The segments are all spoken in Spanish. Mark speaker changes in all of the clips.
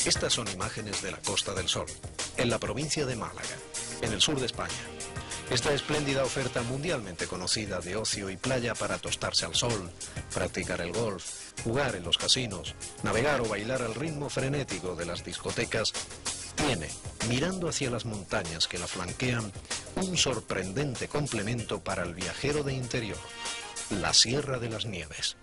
Speaker 1: Estas son imágenes de la Costa del Sol, en la provincia de Málaga, en el sur de España. Esta espléndida oferta mundialmente conocida de ocio y playa para tostarse al sol, practicar el golf, jugar en los casinos, navegar o bailar al ritmo frenético de las discotecas, tiene, mirando hacia las montañas que la flanquean, un sorprendente complemento para el viajero de interior, la Sierra de las Nieves.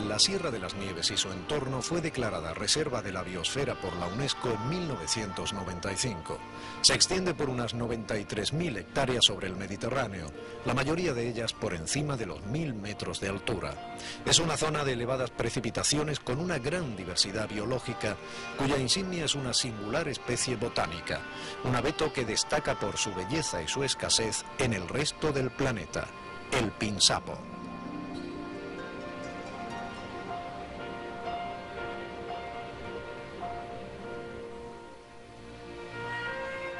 Speaker 1: La Sierra de las Nieves y su entorno fue declarada Reserva de la Biosfera por la UNESCO en 1995. Se extiende por unas 93.000 hectáreas sobre el Mediterráneo, la mayoría de ellas por encima de los 1000 metros de altura. Es una zona de elevadas precipitaciones con una gran diversidad biológica, cuya insignia es una singular especie botánica, un abeto que destaca por su belleza y su escasez en el resto del planeta, el pinsapo.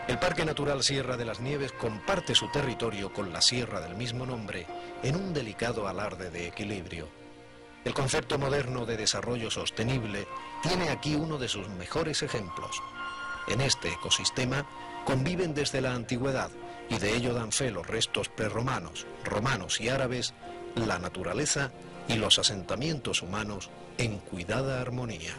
Speaker 1: El Parque Natural Sierra de las Nieves comparte su territorio con la sierra del mismo nombre en un delicado alarde de equilibrio. El concepto moderno de desarrollo sostenible tiene aquí uno de sus mejores ejemplos. En este ecosistema conviven desde la antigüedad, y de ello dan fe los restos prerromanos, romanos y árabes, la naturaleza y los asentamientos humanos en cuidada armonía.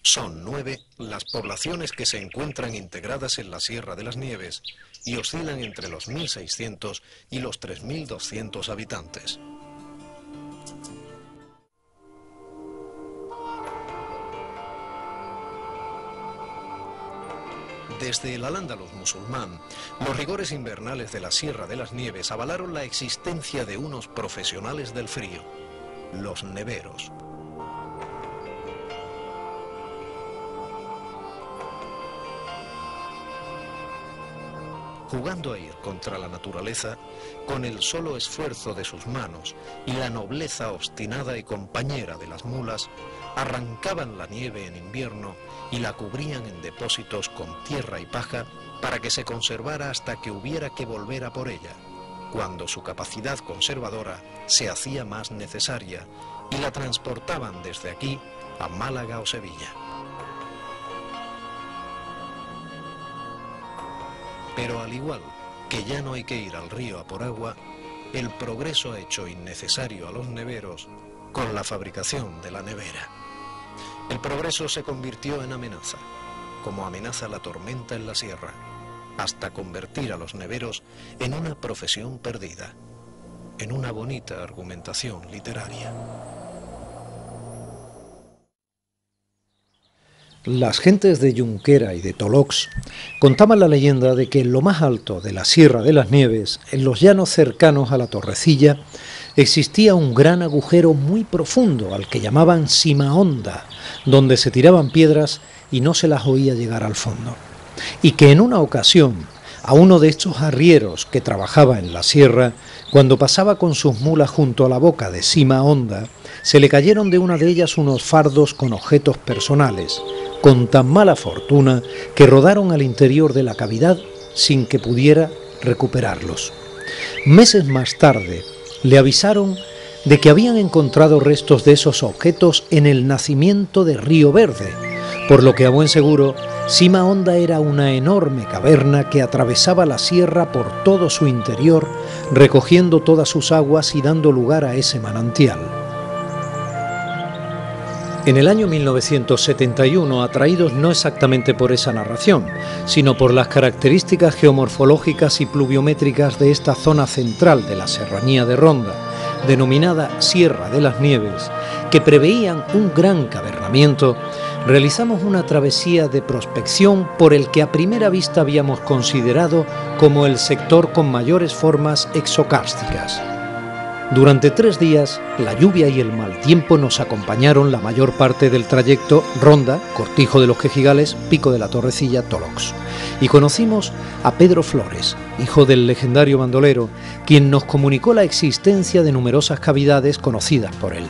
Speaker 1: Son 9 las poblaciones que se encuentran integradas en la Sierra de las Nieves y oscilan entre los 1.600 y los 3.200 habitantes. Desde el Al-Ándalus musulmán, los rigores invernales de la Sierra de las Nieves avalaron la existencia de unos profesionales del frío, los neveros. Jugando a ir contra la naturaleza, con el solo esfuerzo de sus manos y la nobleza obstinada y compañera de las mulas, arrancaban la nieve en invierno y la cubrían en depósitos con tierra y paja para que se conservara hasta que hubiera que volver a por ella, cuando su capacidad conservadora se hacía más necesaria, y la transportaban desde aquí a Málaga o Sevilla. Pero al igual que ya no hay que ir al río a por agua, el progreso ha hecho innecesario a los neveros con la fabricación de la nevera. El progreso se convirtió en amenaza, como amenaza la tormenta en la sierra, hasta convertir a los neveros en una profesión perdida, en una bonita argumentación literaria.
Speaker 2: Las gentes de Junquera y de Tolox contaban la leyenda de que en lo más alto de la Sierra de las Nieves, en los llanos cercanos a la Torrecilla, existía un gran agujero muy profundo al que llamaban Sima Honda, donde se tiraban piedras y no se las oía llegar al fondo. Y que en una ocasión, a uno de estos arrieros que trabajaba en la sierra, cuando pasaba con sus mulas junto a la boca de Sima Honda, se le cayeron de una de ellas unos fardos con objetos personales, con tan mala fortuna que rodaron al interior de la cavidad sin que pudiera recuperarlos. Meses más tarde le avisaron de que habían encontrado restos de esos objetos en el nacimiento de Río Verde, por lo que a buen seguro Sima Honda era una enorme caverna que atravesaba la sierra por todo su interior, recogiendo todas sus aguas y dando lugar a ese manantial. En el año 1971, atraídos no exactamente por esa narración, sino por las características geomorfológicas y pluviométricas de esta zona central de la serranía de Ronda, denominada Sierra de las Nieves, que preveían un gran cavernamiento, realizamos una travesía de prospección por el que a primera vista habíamos considerado como el sector con mayores formas exocársticas. Durante 3 días, la lluvia y el mal tiempo nos acompañaron la mayor parte del trayecto Ronda, Cortijo de los Quejigales, Pico de la Torrecilla, Tolox. Y conocimos a Pedro Flores, hijo del legendario bandolero, quien nos comunicó la existencia de numerosas cavidades conocidas por él.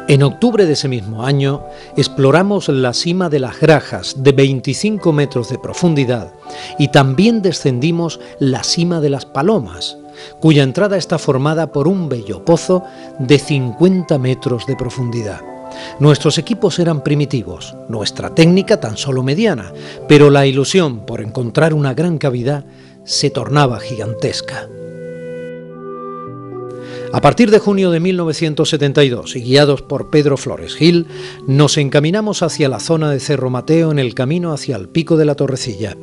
Speaker 2: En octubre de ese mismo año, exploramos la cima de las Grajas, de 25 metros de profundidad, y también descendimos la cima de las Palomas, cuya entrada está formada por un bello pozo de 50 metros de profundidad. Nuestros equipos eran primitivos, nuestra técnica tan solo mediana, pero la ilusión por encontrar una gran cavidad se tornaba gigantesca. A partir de junio de 1972, y guiados por Pedro Flores Gil, nos encaminamos hacia la zona de Cerro Mateo en el camino hacia el Pico de la Torrecilla.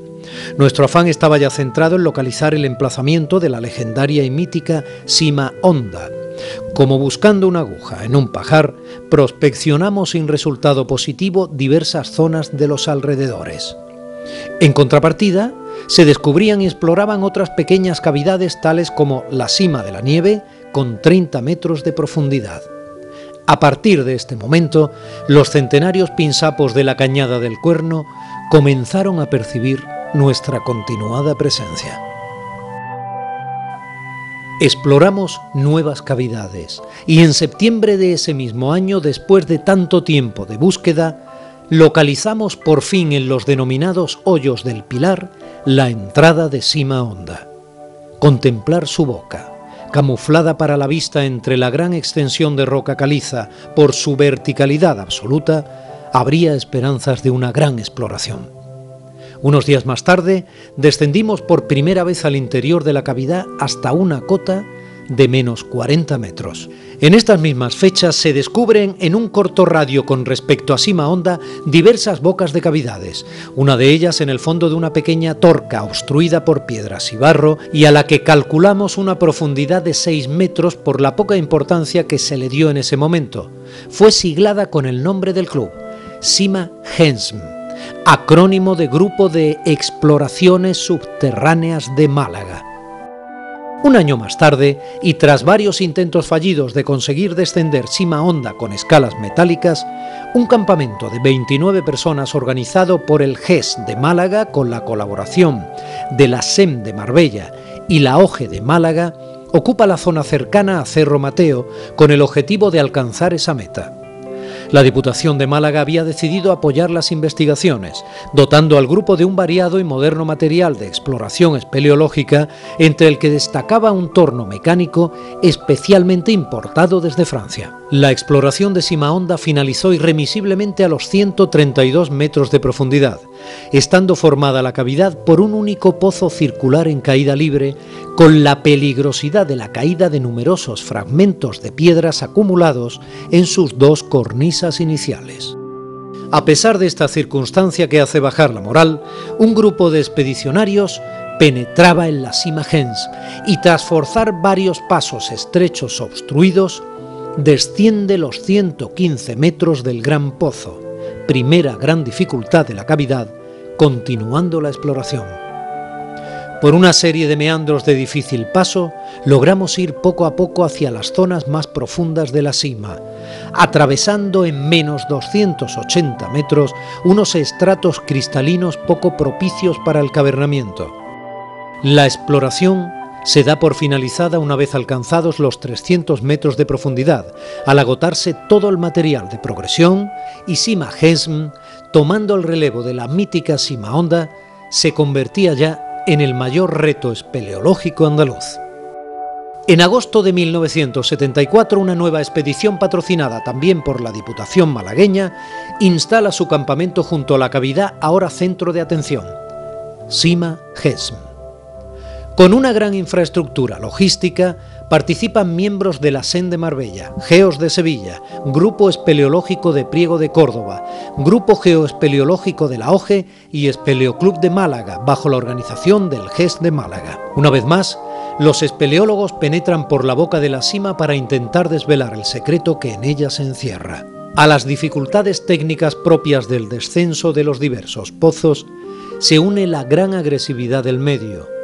Speaker 2: Nuestro afán estaba ya centrado en localizar el emplazamiento de la legendaria y mítica Cima Honda. Como buscando una aguja en un pajar, prospeccionamos sin resultado positivo diversas zonas de los alrededores. En contrapartida, se descubrían y exploraban otras pequeñas cavidades tales como la Cima de la Nieve, con 30 metros de profundidad. A partir de este momento, los centenarios pinsapos de la Cañada del Cuerno comenzaron a percibir nuestra continuada presencia. Exploramos nuevas cavidades y en septiembre de ese mismo año, después de tanto tiempo de búsqueda, localizamos por fin en los denominados Hoyos del Pilar la entrada de Cima Honda. Contemplar su boca, camuflada para la vista entre la gran extensión de roca caliza por su verticalidad absoluta, habría esperanzas de una gran exploración. Unos días más tarde, descendimos por primera vez al interior de la cavidad hasta una cota de menos 40 metros. En estas mismas fechas se descubren en un corto radio con respecto a Cima Honda diversas bocas de cavidades, una de ellas en el fondo de una pequeña torca obstruida por piedras y barro y a la que calculamos una profundidad de 6 metros por la poca importancia que se le dio en ese momento. Fue siglada con el nombre del club, Cima Hensm, acrónimo de Grupo de Exploraciones Subterráneas de Málaga. Un año más tarde, y tras varios intentos fallidos de conseguir descender Cima Honda con escalas metálicas, un campamento de 29 personas organizado por el GES de Málaga con la colaboración de la SEM de Marbella y la OGE de Málaga ocupa la zona cercana a Cerro Mateo con el objetivo de alcanzar esa meta. La Diputación de Málaga había decidido apoyar las investigaciones, dotando al grupo de un variado y moderno material de exploración espeleológica, entre el que destacaba un torno mecánico especialmente importado desde Francia. La exploración de Cima Honda finalizó irremisiblemente a los 132 metros de profundidad, estando formada la cavidad por un único pozo circular en caída libre, con la peligrosidad de la caída de numerosos fragmentos de piedras acumulados en sus dos cornisas iniciales. A pesar de esta circunstancia que hace bajar la moral, un grupo de expedicionarios penetraba en la Cima Hens y tras forzar varios pasos estrechos obstruidos, desciende los 115 metros del gran pozo, primera gran dificultad de la cavidad, continuando la exploración. Por una serie de meandros de difícil paso, logramos ir poco a poco hacia las zonas más profundas de la cima, atravesando en menos 280 metros unos estratos cristalinos poco propicios para el cavernamiento. La exploración se da por finalizada una vez alcanzados los 300 metros de profundidad, al agotarse todo el material de progresión y Cima Hensm, tomando el relevo de la mítica Cima Honda, se convertía ya en el mayor reto espeleológico andaluz. En agosto de 1974, una nueva expedición patrocinada también por la Diputación malagueña instala su campamento junto a la cavidad ahora centro de atención, Cima Hensm. Con una gran infraestructura logística, participan miembros de la SEM de Marbella, GEOS de Sevilla, Grupo Espeleológico de Priego de Córdoba, Grupo Geoespeleológico de la OGE y Espeleoclub de Málaga, bajo la organización del GES de Málaga. Una vez más, los espeleólogos penetran por la boca de la cima para intentar desvelar el secreto que en ella se encierra. A las dificultades técnicas propias del descenso de los diversos pozos se une la gran agresividad del medio,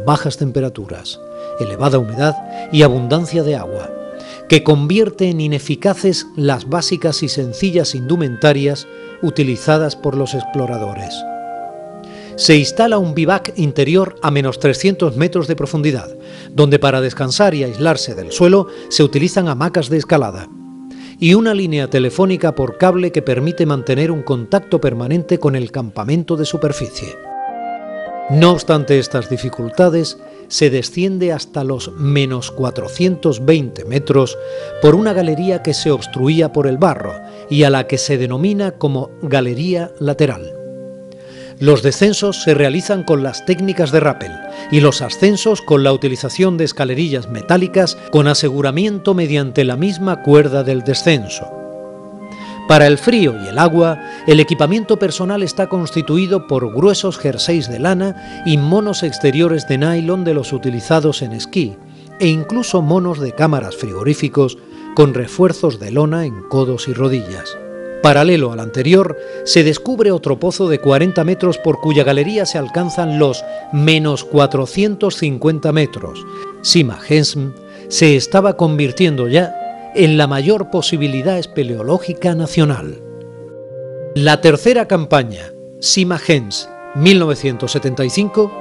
Speaker 2: bajas temperaturas, elevada humedad y abundancia de agua, que convierte en ineficaces las básicas y sencillas indumentarias utilizadas por los exploradores. Se instala un bivac interior a menos 300 metros de profundidad, donde para descansar y aislarse del suelo se utilizan hamacas de escalada, y una línea telefónica por cable que permite mantener un contacto permanente con el campamento de superficie. No obstante estas dificultades, se desciende hasta los menos 420 metros por una galería que se obstruía por el barro y a la que se denomina como galería lateral. Los descensos se realizan con las técnicas de rappel y los ascensos con la utilización de escalerillas metálicas con aseguramiento mediante la misma cuerda del descenso. Para el frío y el agua, el equipamiento personal está constituido por gruesos jerseys de lana y monos exteriores de nylon de los utilizados en esquí, e incluso monos de cámaras frigoríficos con refuerzos de lona en codos y rodillas. Paralelo al anterior, se descubre otro pozo de 40 metros por cuya galería se alcanzan los menos 450 metros. Sima Hens se estaba convirtiendo ya en la mayor posibilidad espeleológica nacional. La tercera campaña, Sima Hens 1975,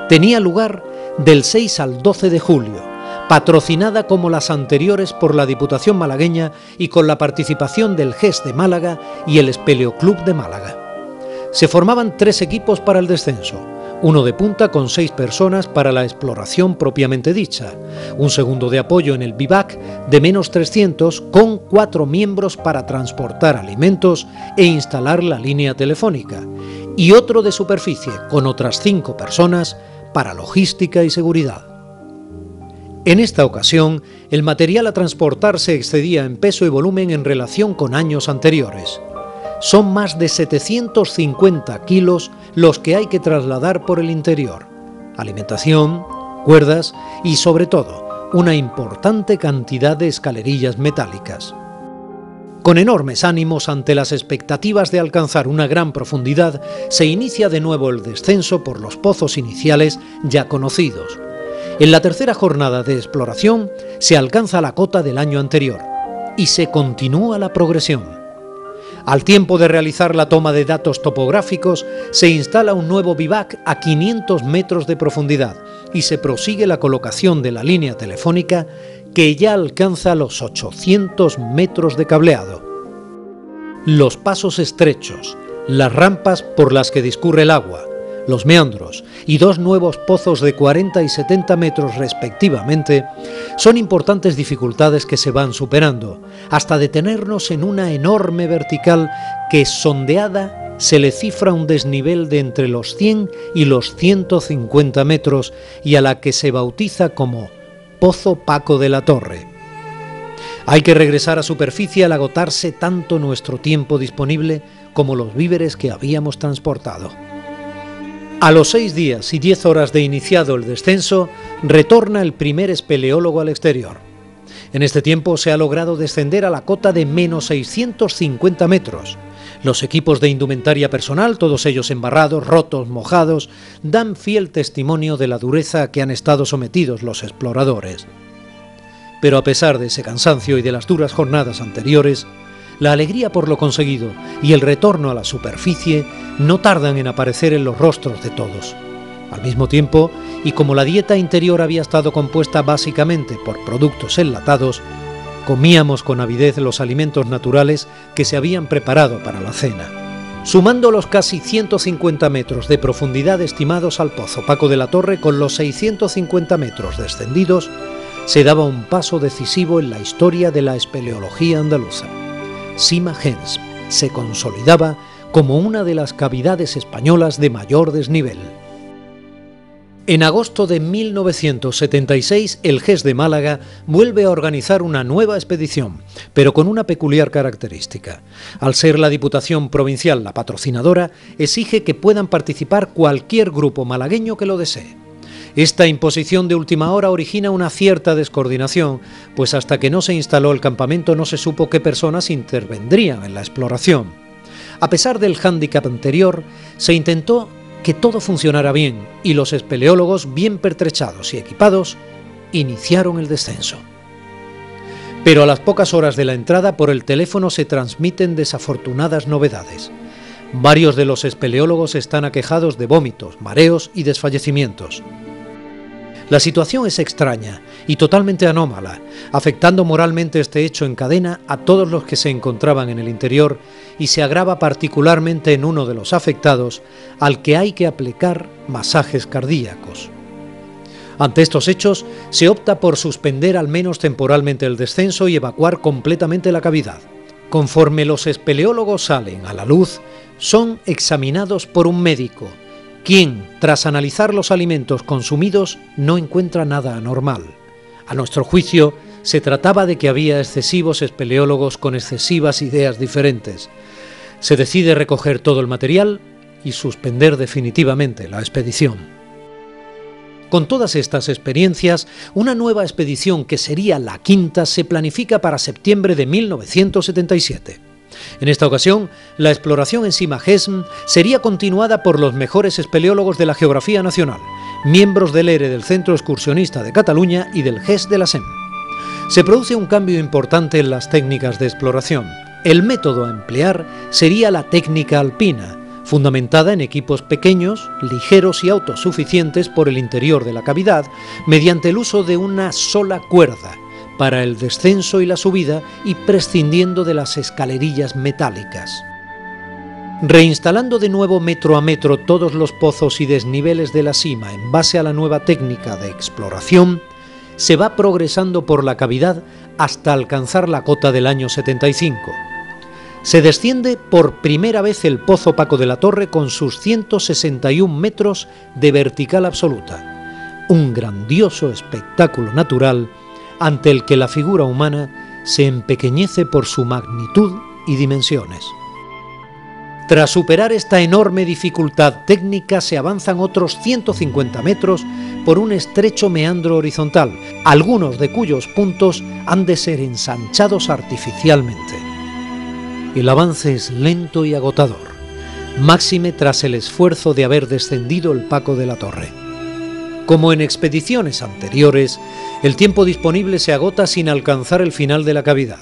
Speaker 2: tenía lugar del 6 al 12 de julio, patrocinada como las anteriores por la Diputación malagueña y con la participación del GES de Málaga y el Espeleoclub de Málaga. Se formaban 3 equipos para el descenso, uno de punta con 6 personas para la exploración propiamente dicha, un segundo de apoyo en el bivac de menos 300 con 4 miembros para transportar alimentos e instalar la línea telefónica, y otro de superficie con otras 5 personas para logística y seguridad. En esta ocasión, el material a transportar se excedía en peso y volumen en relación con años anteriores. Son más de 750 kilos los que hay que trasladar por el interior. Alimentación, cuerdas y, sobre todo, una importante cantidad de escalerillas metálicas. Con enormes ánimos ante las expectativas de alcanzar una gran profundidad, se inicia de nuevo el descenso por los pozos iniciales ya conocidos. En la tercera jornada de exploración se alcanza la cota del año anterior y se continúa la progresión. Al tiempo de realizar la toma de datos topográficos, se instala un nuevo bivac a 500 metros de profundidad y se prosigue la colocación de la línea telefónica que ya alcanza los 800 metros de cableado. Los pasos estrechos, las rampas por las que discurre el agua, los meandros y 2 nuevos pozos de 40 y 70 metros respectivamente son importantes dificultades que se van superando, hasta detenernos en una enorme vertical que, sondeada, se le cifra un desnivel de entre los 100 y los 150 metros y a la que se bautiza como Pozo Paco de la Torre. Hay que regresar a superficie al agotarse tanto nuestro tiempo disponible como los víveres que habíamos transportado. A los 6 días y 10 horas de iniciado el descenso, retorna el primer espeleólogo al exterior. En este tiempo se ha logrado descender a la cota de menos 650 metros. Los equipos de indumentaria personal, todos ellos embarrados, rotos, mojados, dan fiel testimonio de la dureza a que han estado sometidos los exploradores. Pero a pesar de ese cansancio y de las duras jornadas anteriores, la alegría por lo conseguido y el retorno a la superficie no tardan en aparecer en los rostros de todos. Al mismo tiempo, y como la dieta interior había estado compuesta básicamente por productos enlatados, comíamos con avidez los alimentos naturales que se habían preparado para la cena. Sumando los casi 150 metros de profundidad estimados al Pozo Paco de la Torre con los 650 metros descendidos, se daba un paso decisivo en la historia de la espeleología andaluza. Sima Hens se consolidaba como una de las cavidades españolas de mayor desnivel. En agosto de 1976, el GES de Málaga vuelve a organizar una nueva expedición, pero con una peculiar característica. Al ser la Diputación Provincial la patrocinadora, exige que puedan participar cualquier grupo malagueño que lo desee. Esta imposición de última hora origina una cierta descoordinación, pues hasta que no se instaló el campamento no se supo qué personas intervendrían en la exploración. A pesar del hándicap anterior, se intentó que todo funcionara bien y los espeleólogos, bien pertrechados y equipados, iniciaron el descenso. Pero a las pocas horas de la entrada, por el teléfono se transmiten desafortunadas novedades. Varios de los espeleólogos están aquejados de vómitos, mareos y desfallecimientos. La situación es extraña y totalmente anómala, afectando moralmente este hecho en cadena a todos los que se encontraban en el interior y se agrava particularmente en uno de los afectados, al que hay que aplicar masajes cardíacos. Ante estos hechos, se opta por suspender al menos temporalmente el descenso y evacuar completamente la cavidad. Conforme los espeleólogos salen a la luz, son examinados por un médico, quien, tras analizar los alimentos consumidos, no encuentra nada anormal. A nuestro juicio, se trataba de que había excesivos espeleólogos con excesivas ideas diferentes. Se decide recoger todo el material y suspender definitivamente la expedición. Con todas estas experiencias, una nueva expedición, que sería la quinta, se planifica para septiembre de 1977. En esta ocasión, la exploración en Sima Gesm sería continuada por los mejores espeleólogos de la geografía nacional, miembros del ERE del Centro Excursionista de Cataluña y del GES de la SEM. Se produce un cambio importante en las técnicas de exploración. El método a emplear sería la técnica alpina, fundamentada en equipos pequeños, ligeros y autosuficientes por el interior de la cavidad, mediante el uso de una sola cuerda para el descenso y la subida y prescindiendo de las escalerillas metálicas. Reinstalando de nuevo metro a metro todos los pozos y desniveles de la cima en base a la nueva técnica de exploración, se va progresando por la cavidad hasta alcanzar la cota del año 75. Se desciende por primera vez el Pozo Paco de la Torre con sus 161 metros de vertical absoluta, un grandioso espectáculo natural ante el que la figura humana se empequeñece por su magnitud y dimensiones. Tras superar esta enorme dificultad técnica, se avanzan otros 150 metros por un estrecho meandro horizontal, algunos de cuyos puntos han de ser ensanchados artificialmente. El avance es lento y agotador, máxime tras el esfuerzo de haber descendido el Paco de la Torre. Como en expediciones anteriores, el tiempo disponible se agota sin alcanzar el final de la cavidad.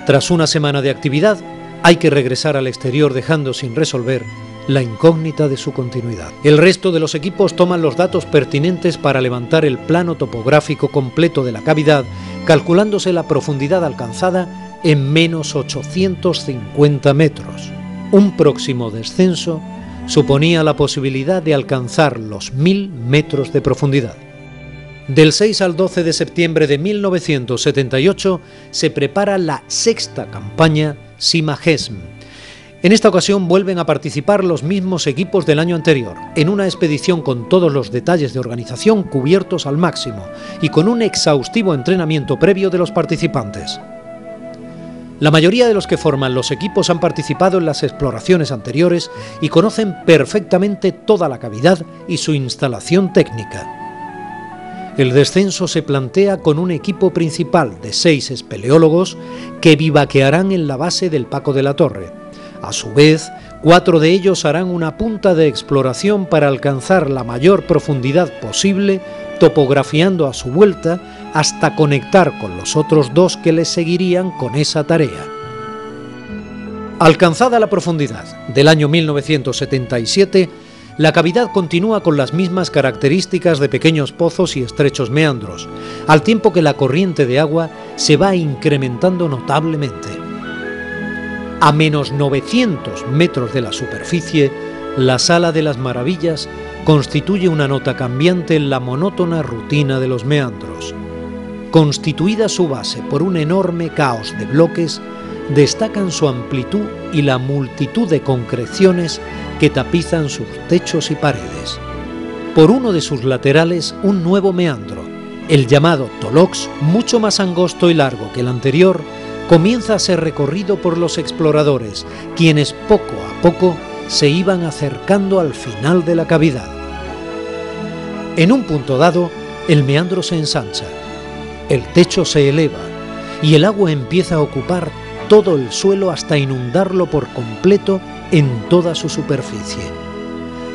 Speaker 2: Tras una semana de actividad, hay que regresar al exterior dejando sin resolver la incógnita de su continuidad. El resto de los equipos toman los datos pertinentes para levantar el plano topográfico completo de la cavidad, calculándose la profundidad alcanzada en menos 850 metros. Un próximo descenso suponía la posibilidad de alcanzar los 1000 metros de profundidad. Del 6 al 12 de septiembre de 1978 se prepara la sexta campaña Sima Gesm. En esta ocasión vuelven a participar los mismos equipos del año anterior, en una expedición con todos los detalles de organización cubiertos al máximo y con un exhaustivo entrenamiento previo de los participantes. La mayoría de los que forman los equipos han participado en las exploraciones anteriores y conocen perfectamente toda la cavidad y su instalación técnica. El descenso se plantea con un equipo principal de 6 espeleólogos que vivaquearán en la base del Paco de la Torre. A su vez, 4 de ellos harán una punta de exploración para alcanzar la mayor profundidad posible, topografiando a su vuelta hasta conectar con los otros 2 que les seguirían con esa tarea. Alcanzada la profundidad del año 1977, la cavidad continúa con las mismas características de pequeños pozos y estrechos meandros, al tiempo que la corriente de agua se va incrementando notablemente. A menos 900 metros de la superficie, la Sala de las Maravillas constituye una nota cambiante en la monótona rutina de los meandros. Constituida su base por un enorme caos de bloques, destacan su amplitud y la multitud de concreciones que tapizan sus techos y paredes. Por uno de sus laterales, un nuevo meandro, el llamado Tolox, mucho más angosto y largo que el anterior, comienza a ser recorrido por los exploradores, quienes poco a poco se iban acercando al final de la cavidad. En un punto dado, el meandro se ensancha, el techo se eleva y el agua empieza a ocupar todo el suelo hasta inundarlo por completo en toda su superficie.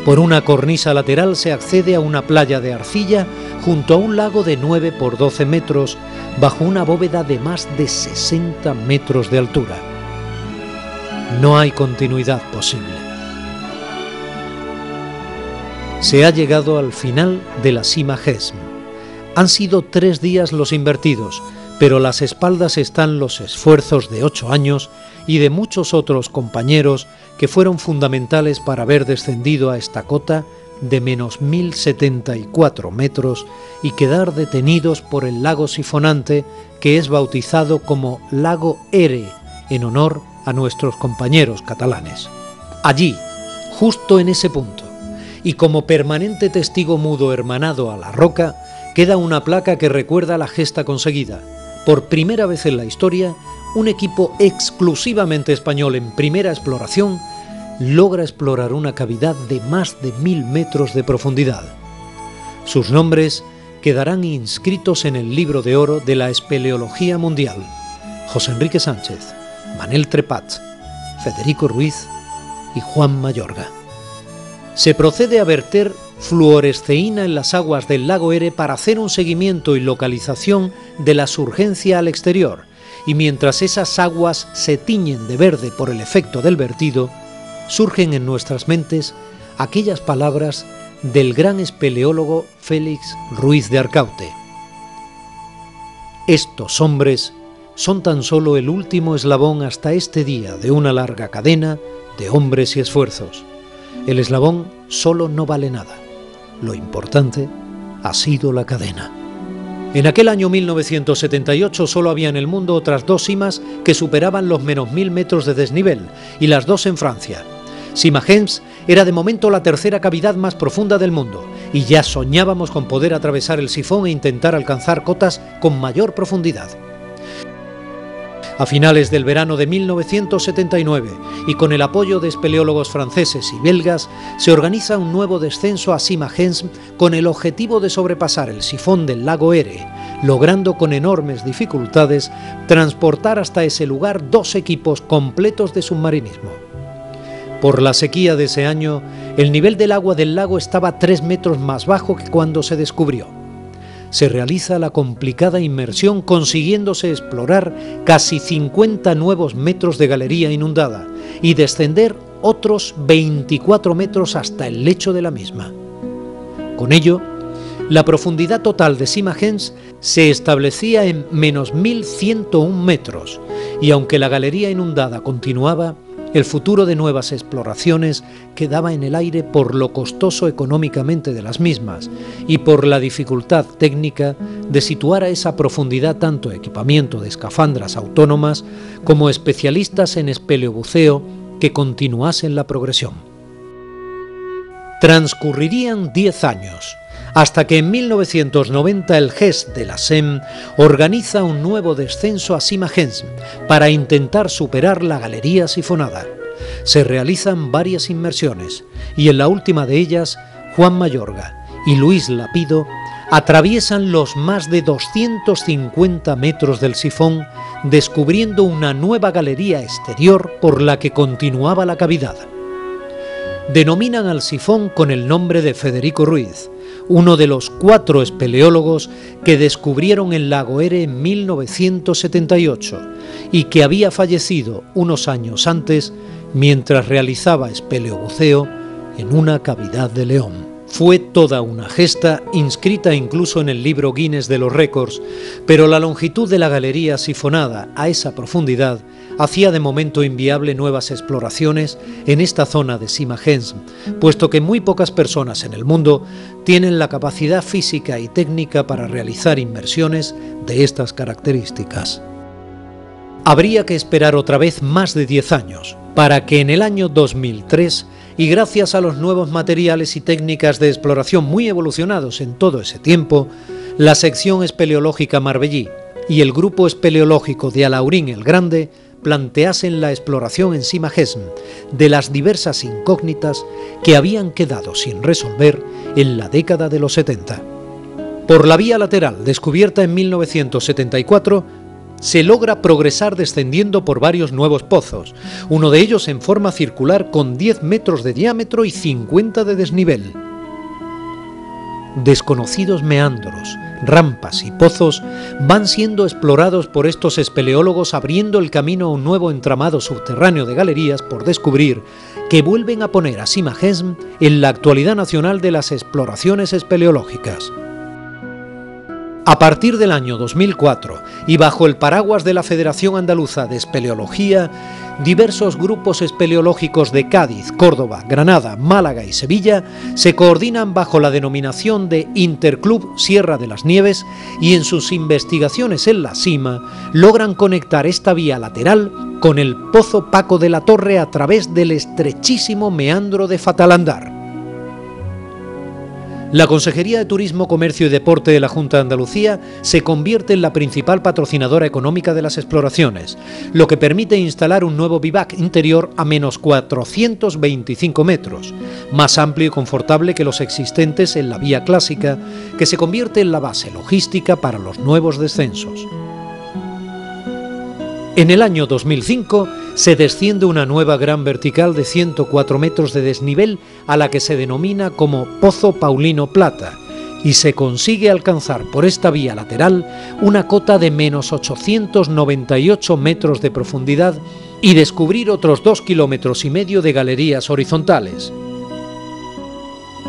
Speaker 2: Por una cornisa lateral se accede a una playa de arcilla junto a un lago de 9 por 12 metros, bajo una bóveda de más de 60 metros de altura. No hay continuidad posible. Se ha llegado al final de la cima Hesm. Han sido 3 días los invertidos, pero a las espaldas están los esfuerzos de 8 años y de muchos otros compañeros que fueron fundamentales para haber descendido a esta cota de menos 1074 metros y quedar detenidos por el lago sifonante, que es bautizado como Lago Ere, en honor a nuestros compañeros catalanes. Allí, justo en ese punto, y como permanente testigo mudo hermanado a la roca, queda una placa que recuerda la gesta conseguida. Por primera vez en la historia, un equipo exclusivamente español en primera exploración logra explorar una cavidad de más de 1000 metros de profundidad. Sus nombres quedarán inscritos en el libro de oro de la espeleología mundial: José Enrique Sánchez, Manel Trepat, Federico Ruiz y Juan Mayorga. Se procede a verter fluoresceína en las aguas del lago Ere para hacer un seguimiento y localización de la surgencia al exterior, y mientras esas aguas se tiñen de verde por el efecto del vertido, surgen en nuestras mentes aquellas palabras del gran espeleólogo Félix Ruiz de Arcaute: estos hombres son tan solo el último eslabón hasta este día de una larga cadena de hombres y esfuerzos. El eslabón solo no vale nada. Lo importante ha sido la cadena. En aquel año 1978 solo había en el mundo otras 2 cimas que superaban los menos 1000 metros de desnivel, y las 2 en Francia. Cima Hesm era de momento la tercera cavidad más profunda del mundo, y ya soñábamos con poder atravesar el sifón e intentar alcanzar cotas con mayor profundidad. A finales del verano de 1979, y con el apoyo de espeleólogos franceses y belgas, se organiza un nuevo descenso a Cima Hesm con el objetivo de sobrepasar el sifón del lago Ere, logrando con enormes dificultades transportar hasta ese lugar 2 equipos completos de submarinismo. Por la sequía de ese año, el nivel del agua del lago estaba 3 metros más bajo que cuando se descubrió. Se realiza la complicada inmersión, consiguiéndose explorar casi 50 nuevos metros de galería inundada y descender otros 24 metros hasta el lecho de la misma. Con ello, la profundidad total de Cima Hesm se establecía en menos 1101 metros, y aunque la galería inundada continuaba, el futuro de nuevas exploraciones quedaba en el aire por lo costoso económicamente de las mismas y por la dificultad técnica de situar a esa profundidad tanto equipamiento de escafandras autónomas como especialistas en espeleobuceo que continuasen la progresión. Transcurrirían 10 años, hasta que en 1990 el GES de la SEM organiza un nuevo descenso a Cima Hesm para intentar superar la galería sifonada. Se realizan varias inmersiones, y en la última de ellas, Juan Mayorga y Luis Lapido atraviesan los más de 250 metros del sifón, descubriendo una nueva galería exterior por la que continuaba la cavidad. Denominan al sifón con el nombre de Federico Ruiz, uno de los 4 espeleólogos que descubrieron el lago Ere en 1978 y que había fallecido unos años antes mientras realizaba espeleobuceo en una cavidad de león. Fue toda una gesta, inscrita incluso en el libro Guinness de los récords, pero la longitud de la galería sifonada a esa profundidad hacía de momento inviable nuevas exploraciones en esta zona de Cima Hesm, puesto que muy pocas personas en el mundo tienen la capacidad física y técnica para realizar inmersiones de estas características. Habría que esperar otra vez más de 10 años, para que en el año 2003, y gracias a los nuevos materiales y técnicas de exploración muy evolucionados en todo ese tiempo, la sección espeleológica Marbellí y el grupo espeleológico de Alhaurín el Grande planteasen la exploración en Cima Hesm de las diversas incógnitas que habían quedado sin resolver en la década de los 70. Por la vía lateral, descubierta en 1974, se logra progresar descendiendo por varios nuevos pozos, uno de ellos en forma circular con 10 metros de diámetro y 50 de desnivel. Desconocidos meandros, rampas y pozos van siendo explorados por estos espeleólogos, abriendo el camino a un nuevo entramado subterráneo de galerías por descubrir, que vuelven a poner a Sima Hesm en la actualidad nacional de las exploraciones espeleológicas. A partir del año 2004 y bajo el paraguas de la Federación Andaluza de Espeleología, diversos grupos espeleológicos de Cádiz, Córdoba, Granada, Málaga y Sevilla se coordinan bajo la denominación de Interclub Sierra de las Nieves y en sus investigaciones en la cima logran conectar esta vía lateral con el Pozo Paco de la Torre a través del estrechísimo meandro de Fatalandar. La Consejería de Turismo, Comercio y Deporte de la Junta de Andalucía se convierte en la principal patrocinadora económica de las exploraciones, lo que permite instalar un nuevo vivac interior a menos 425 metros, más amplio y confortable que los existentes en la vía clásica, que se convierte en la base logística para los nuevos descensos. En el año 2005 se desciende una nueva gran vertical de 104 metros de desnivel a la que se denomina como Pozo Paulino Plata y se consigue alcanzar por esta vía lateral una cota de menos 898 metros de profundidad y descubrir otros 2,5 kilómetros de galerías horizontales.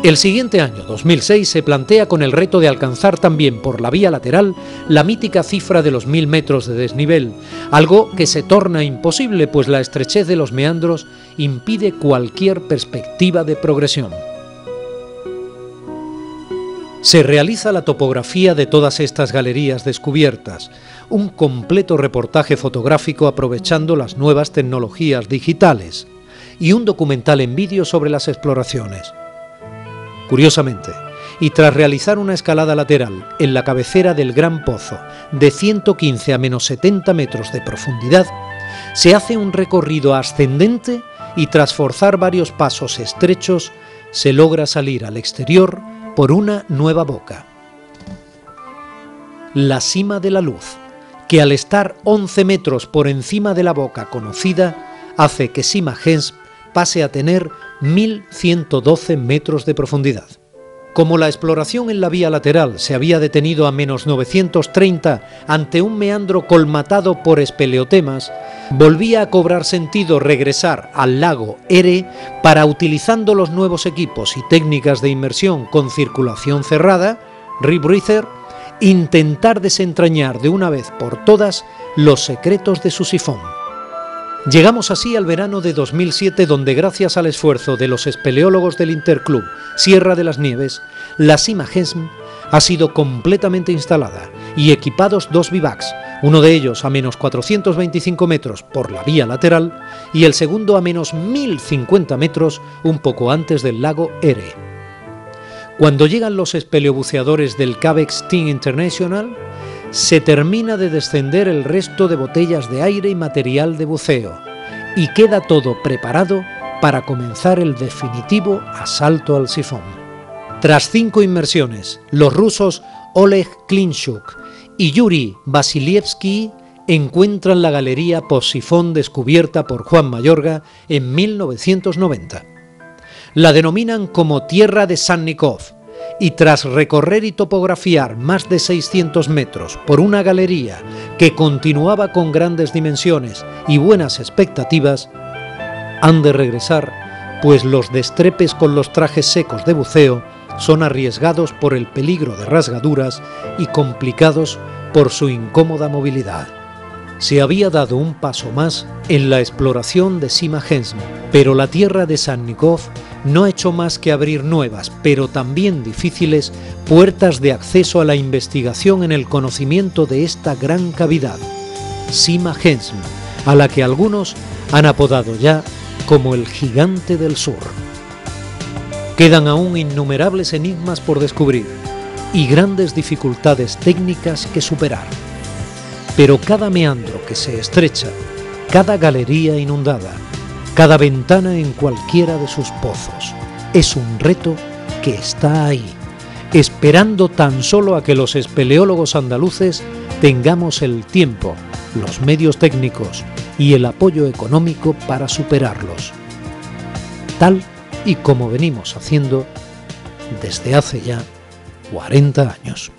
Speaker 2: El siguiente año, 2006, se plantea con el reto de alcanzar también por la vía lateral la mítica cifra de los 1000 metros de desnivel, algo que se torna imposible pues la estrechez de los meandros impide cualquier perspectiva de progresión. Se realiza la topografía de todas estas galerías descubiertas, un completo reportaje fotográfico aprovechando las nuevas tecnologías digitales y un documental en vídeo sobre las exploraciones. Curiosamente, y tras realizar una escalada lateral en la cabecera del Gran Pozo de 115 a menos 70 metros de profundidad, se hace un recorrido ascendente y tras forzar varios pasos estrechos se logra salir al exterior por una nueva boca. La Sima de la Luz, que al estar 11 metros por encima de la boca conocida, hace que Sima Hesm pase a tener 1112 metros de profundidad. Como la exploración en la vía lateral se había detenido a menos 930 ante un meandro colmatado por espeleotemas, volvía a cobrar sentido regresar al lago Ere para, utilizando los nuevos equipos y técnicas de inmersión con circulación cerrada, rebreather, intentar desentrañar de una vez por todas los secretos de su sifón. Llegamos así al verano de 2007, donde gracias al esfuerzo de los espeleólogos del Interclub Sierra de las Nieves, la Sima Hesm ha sido completamente instalada y equipados 2 bivacs, uno de ellos a menos 425 metros por la vía lateral y el segundo a menos 1050 metros un poco antes del lago Ere. Cuando llegan los espeleobuceadores del Cavex Team International, se termina de descender el resto de botellas de aire y material de buceo y queda todo preparado para comenzar el definitivo asalto al sifón. Tras 5 inmersiones, los rusos Oleg Klinchuk y Yuri Vasilievsky encuentran la galería post-sifón descubierta por Juan Mayorga en 1990. La denominan como Tierra de Sannikov, y tras recorrer y topografiar más de 600 metros por una galería que continuaba con grandes dimensiones y buenas expectativas, han de regresar, pues los destrepes con los trajes secos de buceo son arriesgados por el peligro de rasgaduras y complicados por su incómoda movilidad. Se había dado un paso más en la exploración de Sima Hesm, pero la Tierra de Sannikov no ha hecho más que abrir nuevas, pero también difíciles, puertas de acceso a la investigación en el conocimiento de esta gran cavidad, Sima Hesm, a la que algunos han apodado ya como el Gigante del Sur. Quedan aún innumerables enigmas por descubrir y grandes dificultades técnicas que superar. Pero cada meandro que se estrecha, cada galería inundada, cada ventana en cualquiera de sus pozos, es un reto que está ahí, esperando tan solo a que los espeleólogos andaluces tengamos el tiempo, los medios técnicos y el apoyo económico para superarlos, tal y como venimos haciendo desde hace ya 40 años.